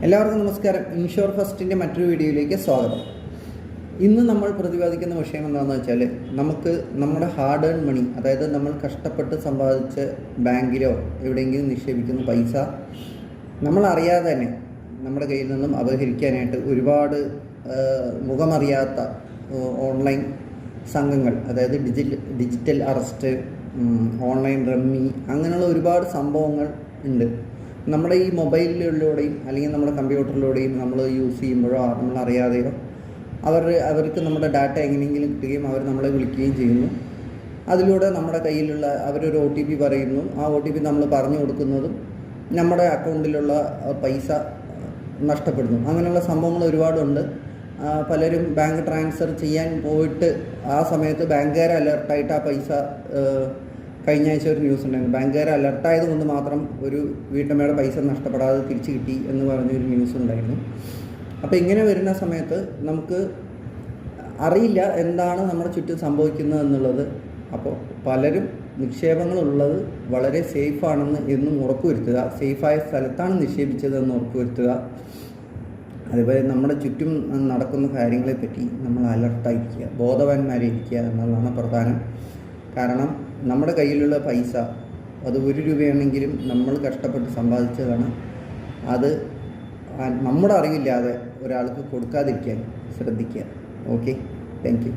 എല്ലാവർക്കും നമസ്കാരം. ഇൻഷുർ ഫസ്റ്റിൻ്റെ മറ്റൊരു വീഡിയോയിലേക്ക് സ്വാഗതം. ഇന്ന് നമ്മൾ പ്രതിപാദിക്കുന്ന വിഷയം എന്താണെന്ന് വെച്ചാൽ, നമുക്ക് നമ്മുടെ ഹാർഡ് ഏൺ മണി, അതായത് നമ്മൾ കഷ്ടപ്പെട്ട് സമ്പാദിച്ച് ബാങ്കിലോ എവിടെയെങ്കിലും നിക്ഷേപിക്കുന്ന പൈസ നമ്മളറിയാതെ തന്നെ നമ്മുടെ കയ്യിൽ നിന്നും അപഹരിക്കാനായിട്ട് ഒരുപാട് മുഖമറിയാത്ത ഓൺലൈൻ സംഘങ്ങൾ, അതായത് ഡിജിറ്റൽ അറസ്റ്റ്, ഓൺലൈൻ റമ്മി, അങ്ങനെയുള്ള ഒരുപാട് സംഭവങ്ങൾ ഉണ്ട്. നമ്മുടെ ഈ മൊബൈലിലൂടെയും അല്ലെങ്കിൽ നമ്മുടെ കമ്പ്യൂട്ടറിലൂടെയും നമ്മൾ യൂസ് ചെയ്യുമ്പോഴോ നമ്മളറിയാതെയോ അവർക്ക് നമ്മുടെ ഡാറ്റ എങ്ങനെയെങ്കിലും കിട്ടുകയും അവർ നമ്മളെ വിളിക്കുകയും ചെയ്യുന്നു. അതിലൂടെ നമ്മുടെ കയ്യിലുള്ള അവരൊരു OTP പറയുന്നു. ആ OTP നമ്മൾ പറഞ്ഞു കൊടുക്കുന്നതും നമ്മുടെ അക്കൗണ്ടിലുള്ള പൈസ നഷ്ടപ്പെടുന്നു. അങ്ങനെയുള്ള സംഭവങ്ങൾ ഒരുപാടുണ്ട്. പലരും ബാങ്ക് ട്രാൻസ്ഫർ ചെയ്യാൻ പോയിട്ട് ആ സമയത്ത് ബാങ്കുകാർ അലർട്ടായിട്ട് ആ പൈസ, കഴിഞ്ഞ ആഴ്ച ഒരു ന്യൂസ് ഉണ്ടായിരുന്നു, ബാങ്കുകാർ അലർട്ടായത് കൊണ്ട് മാത്രം ഒരു വീട്ടമ്മയുടെ പൈസ നഷ്ടപ്പെടാതെ തിരിച്ചു കിട്ടി എന്ന് പറഞ്ഞൊരു ന്യൂസ് ഉണ്ടായിരുന്നു. അപ്പോൾ ഇങ്ങനെ വരുന്ന സമയത്ത് നമുക്ക് അറിയില്ല എന്താണ് നമ്മുടെ ചുറ്റും സംഭവിക്കുന്നത് എന്നുള്ളത്. അപ്പോൾ പലരും നിക്ഷേപങ്ങളുള്ളത് വളരെ സേഫാണെന്ന് എന്നും ഉറപ്പുവരുത്തുക, സേഫായ സ്ഥലത്താണ് നിക്ഷേപിച്ചതെന്ന് ഉറപ്പുവരുത്തുക. അതുപോലെ നമ്മുടെ ചുറ്റും നടക്കുന്ന കാര്യങ്ങളെപ്പറ്റി നമ്മൾ അലർട്ടായിരിക്കുക, ബോധവാന്മാരായിരിക്കുക എന്നുള്ളതാണ് പ്രധാനം. കാരണം നമ്മുടെ കയ്യിലുള്ള പൈസ അത് 1 രൂപയാണെങ്കിലും നമ്മൾ കഷ്ടപ്പെട്ട് സമ്പാദിച്ചതാണ്. അത് നമ്മുടെ അറിവില്ലാതെ ഒരാൾക്ക് കൊടുക്കാതിരിക്കാൻ ശ്രദ്ധിക്കുക. Okay, thank you.